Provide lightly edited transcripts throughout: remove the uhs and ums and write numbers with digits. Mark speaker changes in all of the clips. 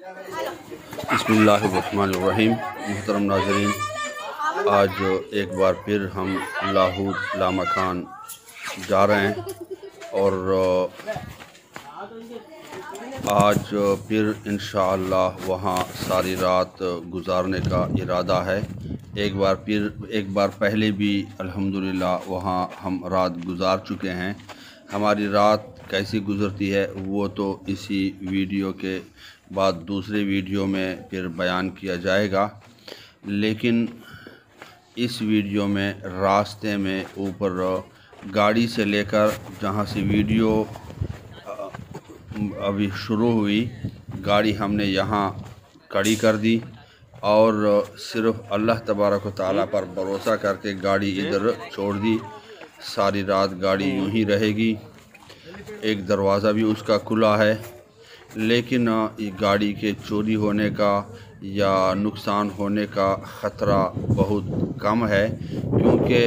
Speaker 1: बिस्मिल्लाहिर्रहमानिर्रहीम। मुहतरम नाज़रीन, आज एक बार फिर हम लाहौर लामकान जा रहे हैं और आज फिर इंशाअल्लाह वहाँ सारी रात गुजारने का इरादा है। एक बार पहले भी अल्हम्दुलिल्लाह वहाँ हम रात गुजार चुके हैं। हमारी रात कैसी गुज़रती है वो तो इसी वीडियो के बाद दूसरे वीडियो में फिर बयान किया जाएगा, लेकिन इस वीडियो में रास्ते में ऊपर गाड़ी से लेकर जहाँ से वीडियो अभी शुरू हुई, गाड़ी हमने यहाँ खड़ी कर दी और सिर्फ़ अल्लाह तबारक व तआला पर भरोसा करके गाड़ी इधर छोड़ दी। सारी रात गाड़ी यूँ ही रहेगी। एक दरवाज़ा भी उसका खुला है, लेकिन ये गाड़ी के चोरी होने का या नुकसान होने का ख़तरा बहुत कम है, क्योंकि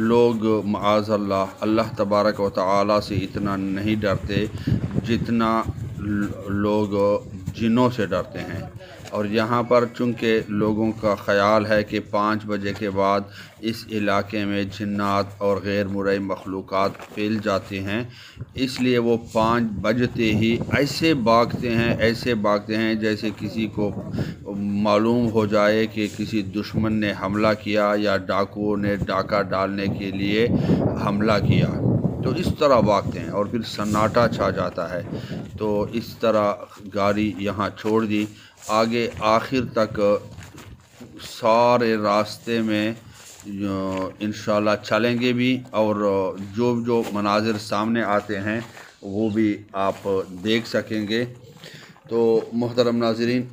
Speaker 1: लोग माअज़ल्लाह अल्लाह तबारक व तआला से इतना नहीं डरते जितना लोग जिन्नों से डरते हैं। और यहाँ पर चूँकि लोगों का ख़याल है कि 5 बजे के बाद इस इलाके में जिन्नात और गैर मुरई मखलूक़ात फैल जाते हैं, इसलिए वो 5 बजते ही ऐसे भागते हैं जैसे किसी को मालूम हो जाए कि किसी दुश्मन ने हमला किया या डाकुओं ने डाका डालने के लिए हमला किया। तो इस तरह भागते हैं और फिर सन्नाटा छा जाता है। तो इस तरह गाड़ी यहाँ छोड़ दी। आगे आखिर तक सारे रास्ते में इंशाल्लाह चलेंगे भी और जो मनाज़िर सामने आते हैं वो भी आप देख सकेंगे। तो मोहतरम नाज़रीन,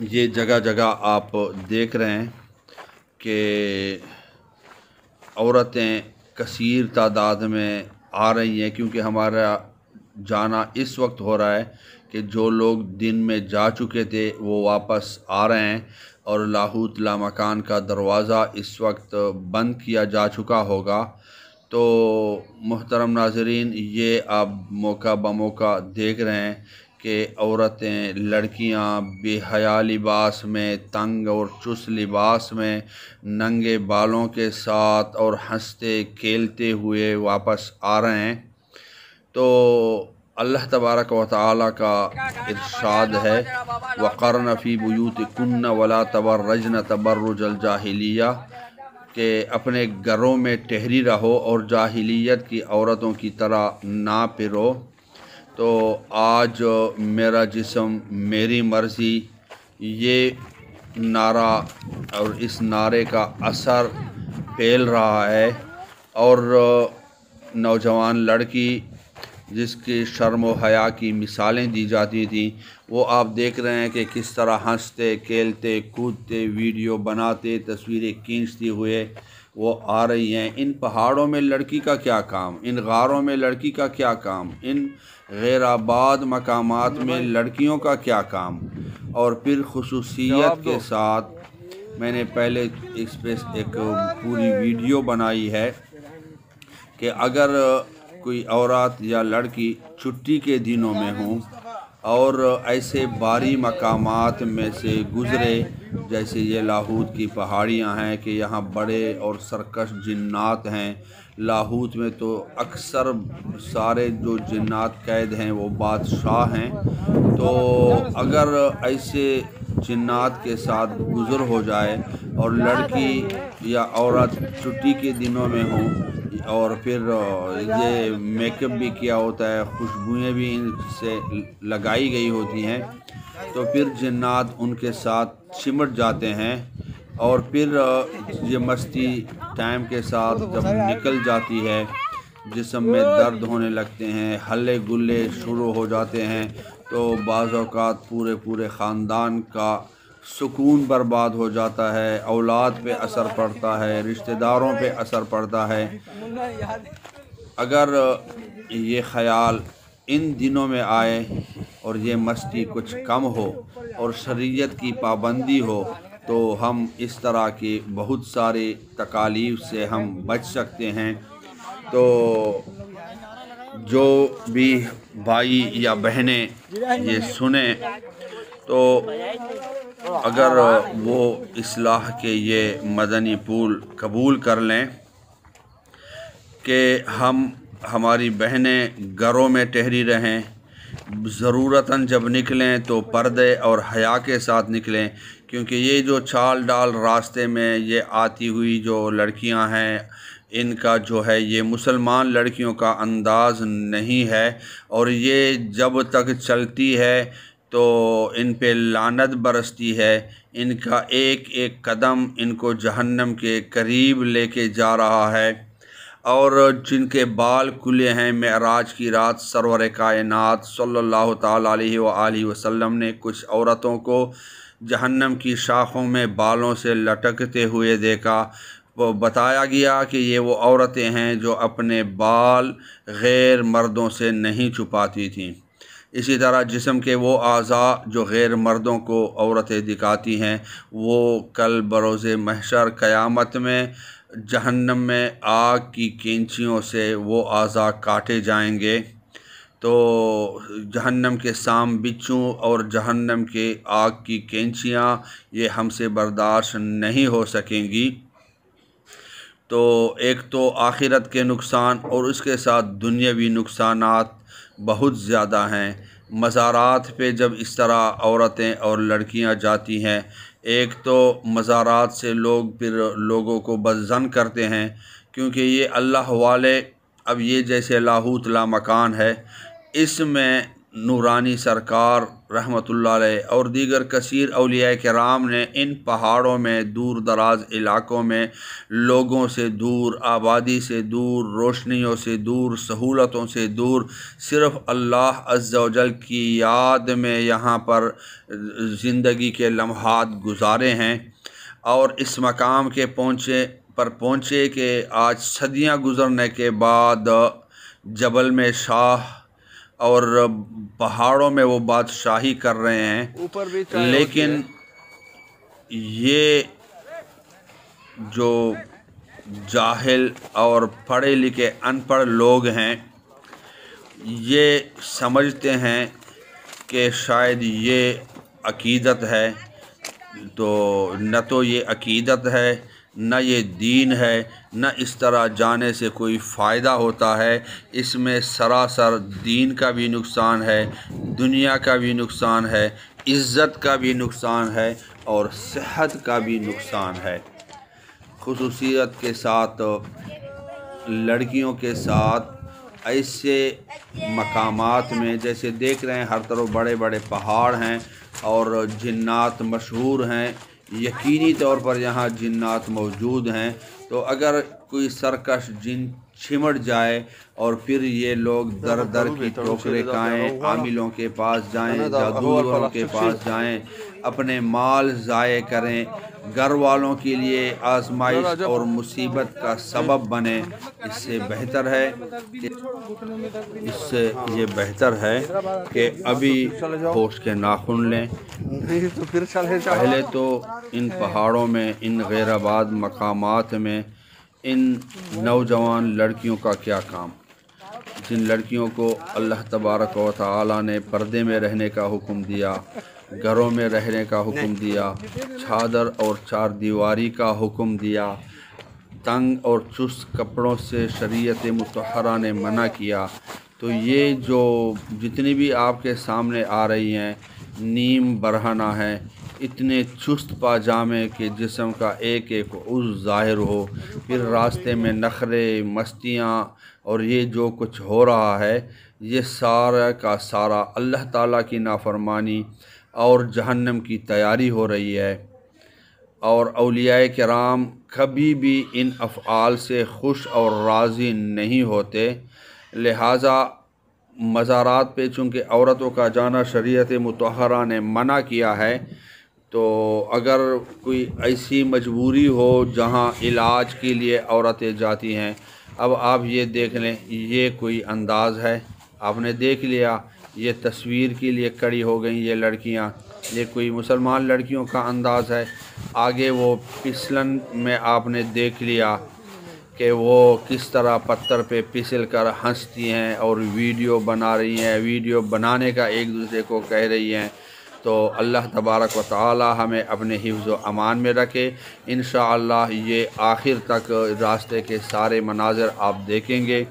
Speaker 1: ये जगह जगह आप देख रहे हैं कि औरतें कसीर तादाद में आ रही हैं, क्योंकि हमारा जाना इस वक्त हो रहा है कि जो लोग दिन में जा चुके थे वो वापस आ रहे हैं और लाहौर लामकान का दरवाज़ा इस वक्त बंद किया जा चुका होगा। तो मोहतरम नाज़रीन, ये आप मौका बमौका देख रहे हैं कि औरतें, लड़कियां बेहया लिबास में, तंग और चुस्त लिबास में, नंगे बालों के साथ और हंसते खेलते हुए वापस आ रहे हैं। तो अल्लाह तबारक व तआला का इरशाद है, वक़र्न फ़ी बुयूतिकुन्न वला तबर्रजन तबर्रुजल जाहिलिया, कि अपने घरों में ठहरी रहो और जाहिलियत की औरतों की तरह ना फिरो। तो आज मेरा जिस्म मेरी मर्ज़ी, ये नारा और इस नारे का असर फैल रहा है और नौजवान लड़की जिसकी शर्म व हया की मिसालें दी जाती थी, वो आप देख रहे हैं कि किस तरह हंसते खेलते कूदते वीडियो बनाते तस्वीरें खींचते हुए वो आ रही हैं। इन पहाड़ों में लड़की का क्या काम, इन गारों में लड़की का क्या काम, इन गैराबाद मकामात में लड़कियों का क्या काम। और फिर खुसूसियत के साथ मैंने पहले इस पर एक पूरी वीडियो बनाई है कि अगर कोई औरत या लड़की छुट्टी के दिनों में हो और ऐसे बारी मकामात में से गुज़रे, जैसे ये लाहौर की पहाड़ियाँ हैं कि यहाँ बड़े और सरकश जिन्नात हैं। लाहौर में तो अक्सर सारे जो जिन्नात कैद हैं वो बादशाह हैं। तो अगर ऐसे जिन्नात के साथ गुज़र हो जाए और लड़की या औरत छुट्टी के दिनों में हो और फिर ये मेकअप भी किया होता है, खुशबुएँ भी इनसे लगाई गई होती हैं, तो फिर जिन्नात उनके साथ सिमट जाते हैं और फिर ये मस्ती टाइम के साथ जब निकल जाती है, जिस्म में दर्द होने लगते हैं, हल्ले गुल्ले शुरू हो जाते हैं, तो बाज़ औक़ात पूरे ख़ानदान का सुकून बर्बाद हो जाता है, औलाद पे असर पड़ता है, रिश्तेदारों पे असर पड़ता है। अगर ये ख़याल इन दिनों में आए और ये मस्ती कुछ कम हो और शरीयत की पाबंदी हो, तो हम इस तरह की बहुत सारी तकालीफ से हम बच सकते हैं। तो जो भी भाई या बहनें ये सुने तो अगर वो इस्लाह के ये मदनी पुल कबूल कर लें कि हमारी बहनें घरों में ठहरी रहें, ज़रूरतन जब निकलें तो पर्दे और हया के साथ निकलें, क्योंकि ये जो चाल डाल रास्ते में ये आती हुई जो लड़कियां हैं, इनका जो है ये मुसलमान लड़कियों का अंदाज़ नहीं है, और ये जब तक चलती है तो इन पे लानत बरसती है। इनका एक एक कदम इनको जहन्नम के करीब लेके जा रहा है। और जिनके बाल खुले हैं, मेराज की रात सरवर कायनात सल्लल्लाहु ताला अलैहि वसल्लम ने कुछ औरतों को जहन्नम की शाखों में बालों से लटकते हुए देखा। वो बताया गया कि ये वो औरतें हैं जो अपने बाल गैर मर्दों से नहीं छुपाती थीं। इसी तरह जिस्म के वो अज़ा जो गैर मर्दों को औरतें दिखाती हैं, वो कल बरोज़े महशर क़यामत में जहन्नम में आग की कैंचियों से वो अज़ा काटे जाएंगे। तो जहन्नम के साम बिच्छू और जहन्नम के आग की कैंचियाँ ये हमसे बर्दाश्त नहीं हो सकेंगी। तो एक तो आखिरत के नुकसान और उसके साथ दुनियावी नुकसानात बहुत ज़्यादा हैं। मज़ारात पे जब इस तरह औरतें और लड़कियां जाती हैं, एक तो मज़ारात से लोग फिर लोगों को बदज़न करते हैं, क्योंकि ये अल्लाह वाले, अब ये जैसे लाहूत ला मकान है, इसमें नूरानी सरकार रहमतुल्लाह अलैह और दीगर कसीर औलिया किराम ने इन पहाड़ों में, दूर दराज इलाकों में लोगों से दूर, आबादी से दूर, रोशनियों से दूर, सहूलतों से दूर, सिर्फ़ अल्लाह अज़्ज़ा व जल की याद में यहाँ पर ज़िंदगी के लम्हात गुजारे हैं। और इस मकाम के पहुँचे कि आज सदियाँ गुज़रने के बाद जबल में शाह और पहाड़ों में वो बादशाही कर रहे हैं।
Speaker 2: ऊपर भी
Speaker 1: लेकिन ये जो जाहिल और पढ़े लिखे अनपढ़ लोग हैं, ये समझते हैं कि शायद ये अकीदत है। तो न तो ये अकीदत है, न ये दीन है, न इस तरह जाने से कोई फ़ायदा होता है। इसमें सरासर दीन का भी नुकसान है, दुनिया का भी नुकसान है, इज़्ज़त का भी नुकसान है और सेहत का भी नुकसान है। खुसूसियत के साथ लड़कियों के साथ ऐसे मकामात में, जैसे देख रहे हैं हर तरफ बड़े बड़े पहाड़ हैं और जिन्नात मशहूर हैं, यकीनी तौर पर यहाँ जिन्नात मौजूद हैं। तो अगर कोई सरकश जिन छिमट जाए और फिर ये लोग दर दर की ठोकरें खाएँ, आमिलों के पास जाएँ, जादूगरों के पास जाएँ, अपने माल ज़ाये करें, घर वालों के लिए आजमाइश और मुसीबत का सबब बने, इससे बेहतर है कि अभी होश के नाखून लें। पहले तो इन पहाड़ों में, इन गैराबाद मकामात में इन नौजवान लड़कियों का क्या काम, जिन लड़कियों को अल्लाह तबारक व तआला ने पर्दे में रहने का हुक्म दिया, घरों में रहने का हुक्म दिया, चादर और चार दीवारी का हुक्म दिया, तंग और चुस्त कपड़ों से शरीयत मुतहरा ने मना किया। तो ये जो जितनी भी आपके सामने आ रही हैं, नीम बरहना है, इतने चुस्त पाजामे के जिस्म का एक एक उज़ ज़ाहिर हो, फिर रास्ते में नखरे, मस्तियाँ और ये जो कुछ हो रहा है, ये सारा का सारा अल्लाह ताला की नाफरमानी और जहन्नम की तैयारी हो रही है। और औलियाए किराम कभी भी इन अफ़आल से खुश और राज़ी नहीं होते। लिहाजा मज़ारात पे चूँकि औरतों का जाना शरीयत मुतहरा ने मना किया है, तो अगर कोई ऐसी मजबूरी हो जहाँ इलाज के लिए औरतें जाती हैं, अब आप ये देख लें, ये कोई अंदाज़ है? आपने देख लिया, ये तस्वीर के लिए खड़ी हो गई ये लड़कियाँ, ये कोई मुसलमान लड़कियों का अंदाज़ है? आगे वो फिसलन में आपने देख लिया कि वो किस तरह पत्थर पे फिसल कर हंसती हैं और वीडियो बना रही हैं, वीडियो बनाने का एक दूसरे को कह रही हैं। तो अल्लाह तबारक व तआला हमें अपने हिफ्ज़ व अमान में रखे। इंशाअल्लाह ये आखिर तक रास्ते के सारे मनाज़र आप देखेंगे।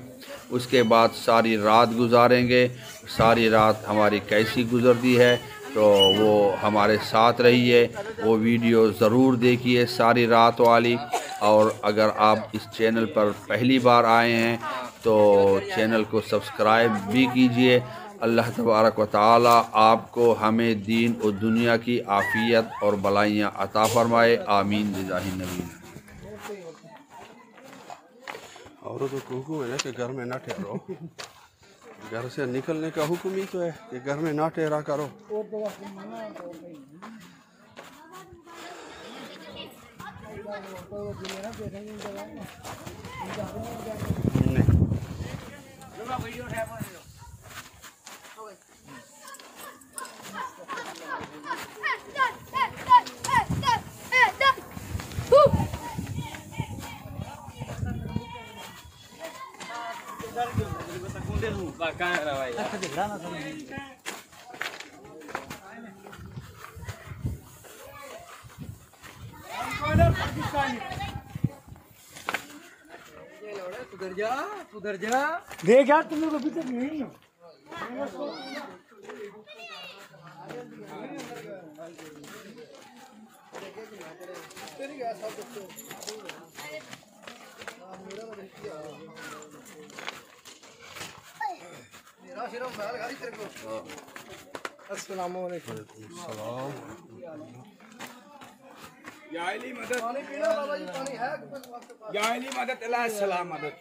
Speaker 1: उसके बाद सारी रात गुजारेंगे। सारी रात हमारी कैसी गुज़रती है तो वो हमारे साथ रहिए, वो वीडियो ज़रूर देखिए सारी रात वाली। और अगर आप इस चैनल पर पहली बार आए हैं तो चैनल को सब्सक्राइब भी कीजिए। अल्लाह तबारक व तआला आपको हमें दीन और दुनिया की आफ़ियत और भलाइयाँ अता फ़रमाए। आमीन बिजाहि नबी। और तो हुक्म है ना कि घर में ना ठहरो, घर से निकलने का हुक्म ही तो है कि घर में ना ठहरा करो।
Speaker 2: उधर जा देख यार, तुम लोग अभी तक नहीं हो। अस्सलाम वालेकुम। या अली मदद, पानी पीना बाबा जी, पानी है? या अली मदद, अल्लाह सलाम मदद।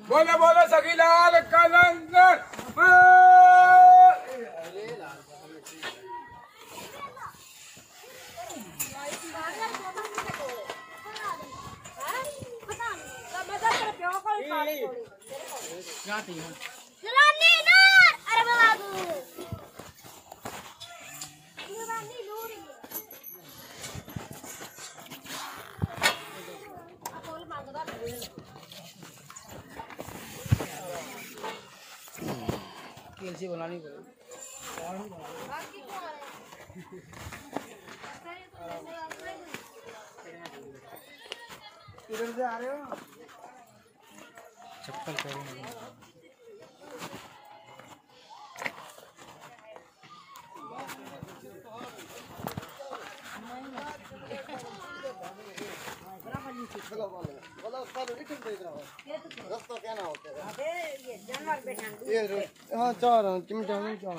Speaker 2: बोलो बोलो सगीलाल कलंदर। बनानी पड़ेगी। किधर से आ रहे हो? चप्पल पहने। हाँ चार चिमटा में चार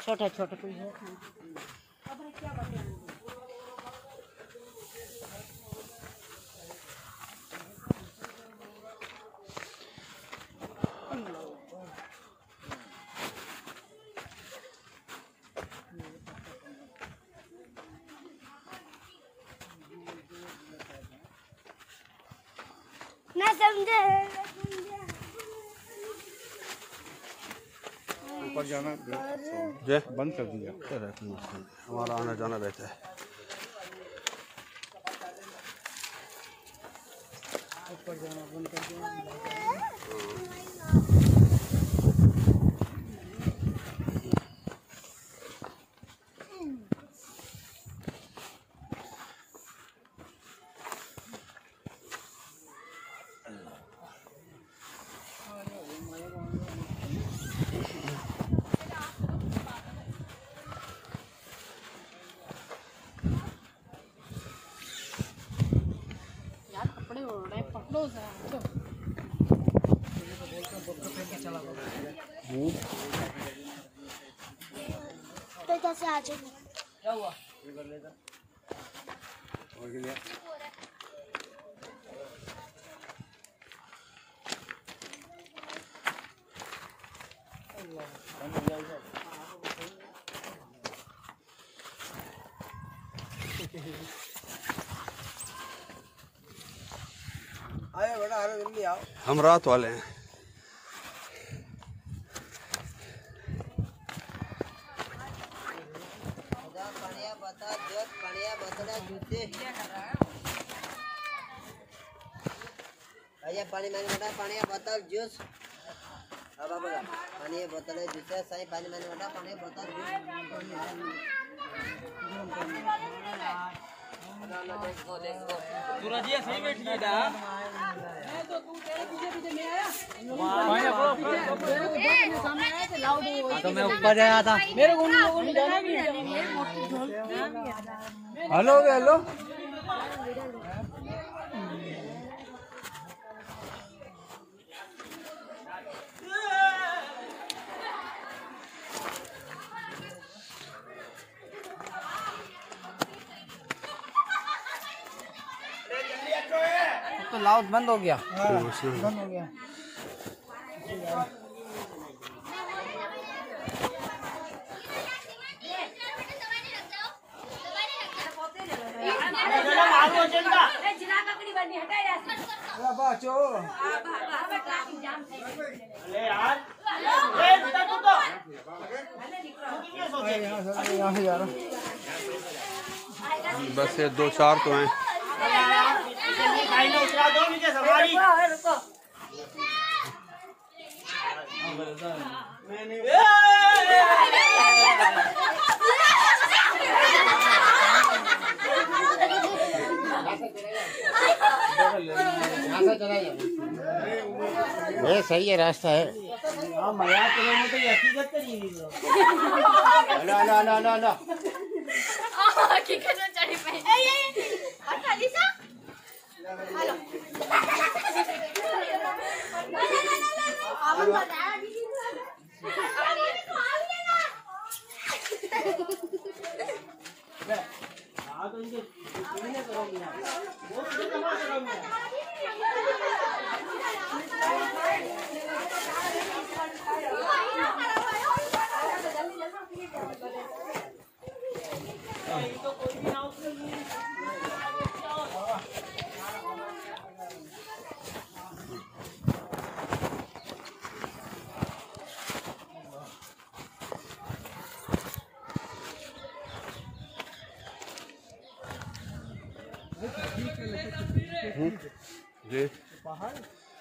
Speaker 2: छोटा छोटा कोई है।
Speaker 3: ना समझे
Speaker 2: ऊपर जाना बंद कर दिया।
Speaker 1: हमारा आना जाना रहता है।
Speaker 2: ऊपर जाना बंद कर दिया। पकड़ो जरा
Speaker 3: तो कैसे आ जाएंगे?
Speaker 2: क्या हुआ? आए बड़ा आ जल्दी आओ।
Speaker 1: हम रात वाले हैं।
Speaker 4: पानिया बोतल जूस पानिया बोतल जूस भैया पानी मैंने बता पानिया बोतल जूस अब बगा पानी बोतल जूस सही पानी मैंने बता पानी बोतल जूस
Speaker 5: सूरज ये सही बैठ गया मैं तो तू तेरे पीछे पीछे मैं आया सामने आया थे लाउड तो मैं ऊपर आया था मेरे को उन लोगों ने जाना भी हेलो हेलो तो लाउड बंद हो गया बंद हो गया
Speaker 1: बस ये 2-4 तो हैं।
Speaker 6: ये सही है रास्ता है
Speaker 1: जी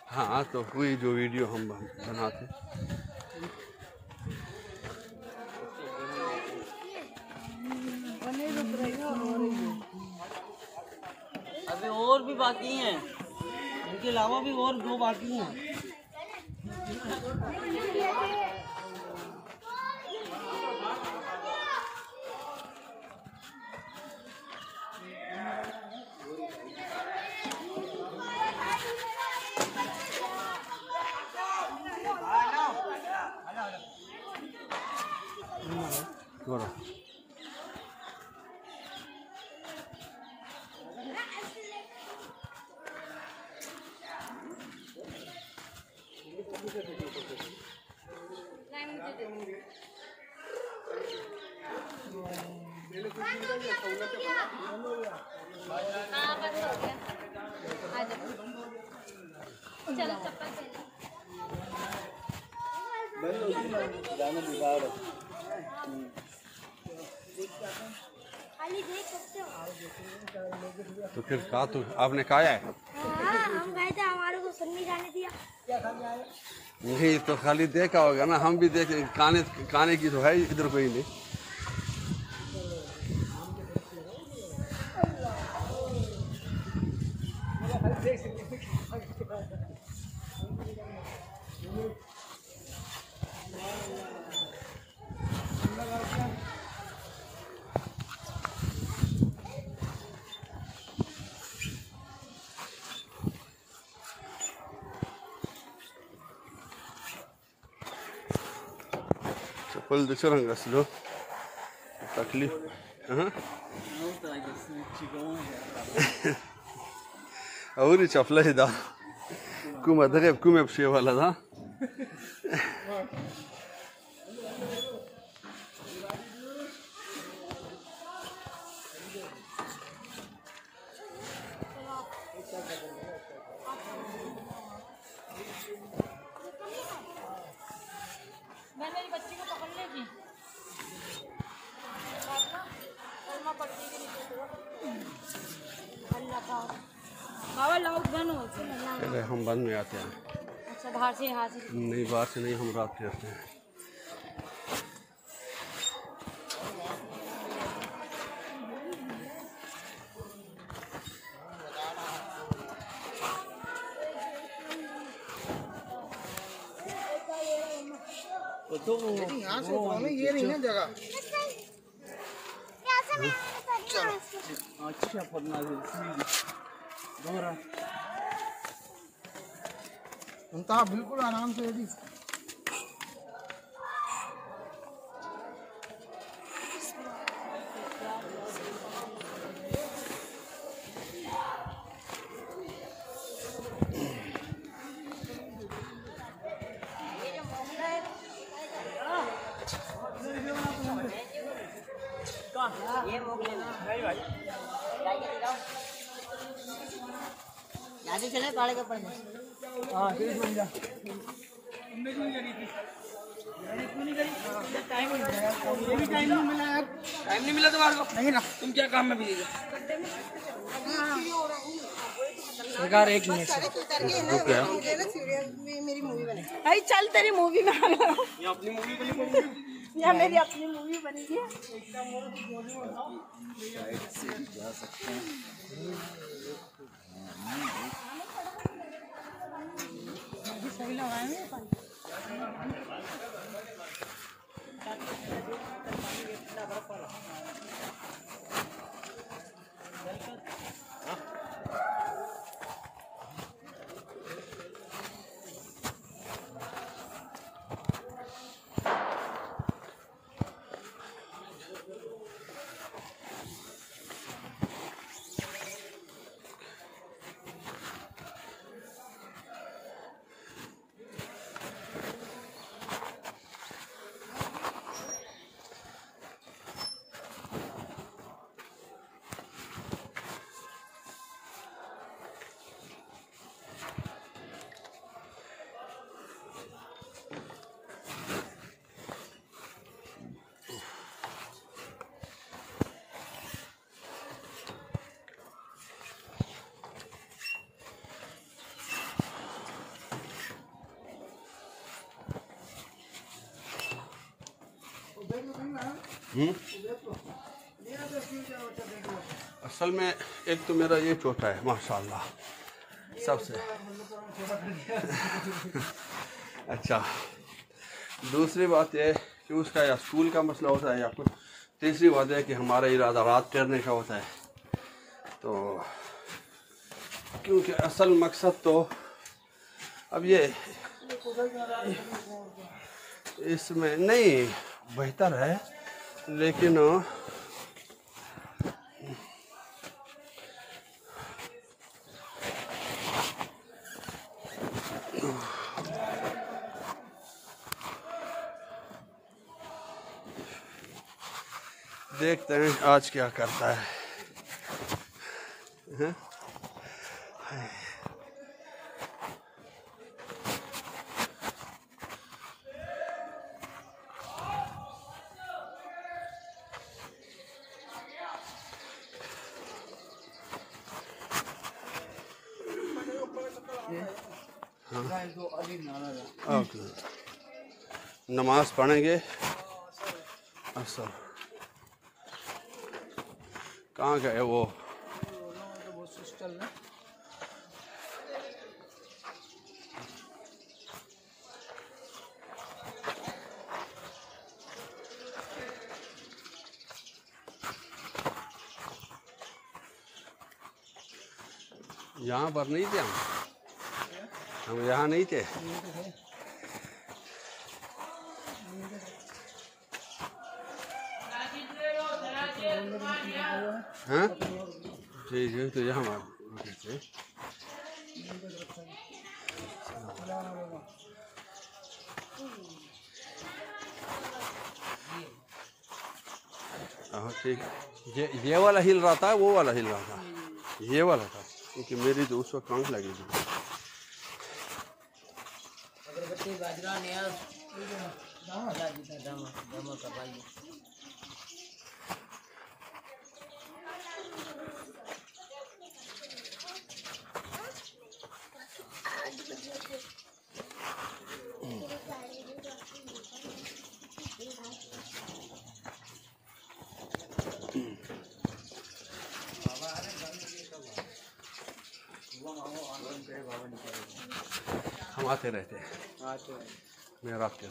Speaker 1: हाँ तो हुई जो वीडियो हम बनाते
Speaker 5: अभी और भी बाकी हैं इनके अलावा भी और 2 बाकी हैं
Speaker 3: चलो चप्पल खाली देख सकते हो।
Speaker 1: तो फिर कहा तो आपने खाया है?
Speaker 3: हाँ, हम गए थे हमारे को सुनने जाने दिया।
Speaker 1: नहीं तो खाली देखा होगा ना, हम भी देखें खाने की तो है इधर कोई नहीं। चप्पल दे चरंगा स्लो तकलीफ और चपला ही दा कुम अदरे कुम अपशे वाला था
Speaker 3: मैं मेरी बच्ची को पकड़ लेगी।
Speaker 6: अरे हम बंद में आते हैं।
Speaker 3: अच्छा बाहर से यहाँ से?
Speaker 6: नहीं बाहर से नहीं, हम रात में आते हैं।
Speaker 5: तो यहाँ से ये नहीं है जगह। अच्छा पढ़ना बिल्कुल आराम से रेडी।
Speaker 4: ये मोगले नहीं भाई आगे चले काले के पड़ जाए।
Speaker 5: हाँ तेज बन जा। टाइम नहीं मिला यार, ये भी टाइम नहीं मिला यार।
Speaker 2: टाइम नहीं मिला तुम्हारे को?
Speaker 5: नहीं ना,
Speaker 2: तुम क्या काम में बिजी थे?
Speaker 5: सरकार एक मिनट
Speaker 4: मेरी मूवी बने
Speaker 7: भाई चल तेरी मूवी में आ गया।
Speaker 2: ये अपनी मूवी बनी
Speaker 7: या मेरी अपनी मूवी बनेगी। सभी लोग आए हैं।
Speaker 6: असल में एक तो मेरा ये छोटा है माशाल्लाह सबसे। अच्छा, दूसरी बात है कि उसका या स्कूल का मसला होता है या कुछ। तीसरी बात है कि हमारा इरादा रात ठहरने का होता है। तो क्योंकि असल मकसद तो अब ये इसमें नहीं बेहतर है, लेकिन देखते हैं आज क्या करता है। ओके, नमाज पढ़ेंगे। अच्छा, कहाँ गए वो? यहाँ पर नहीं थे हम यहाँ नहीं थे। हाँ जी जी, तो यहाँ थे। हाँ ठीक है। ये वाला हिल रहा था, वो वाला हिल रहा था, ये वाला था, क्योंकि मेरी तो उस वक्त आँख लगी थी।
Speaker 4: अगरबत्ती बाजरा नियाज दामा का भाई।
Speaker 6: हम आते रहते हैं, मैं रात के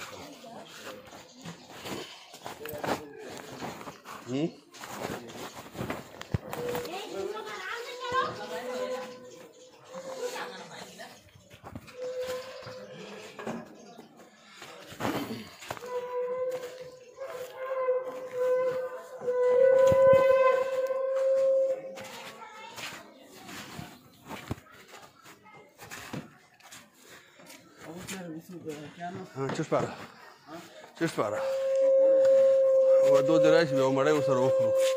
Speaker 6: चुस पारा वो दो दिन ऐसे वो मरे उस रोक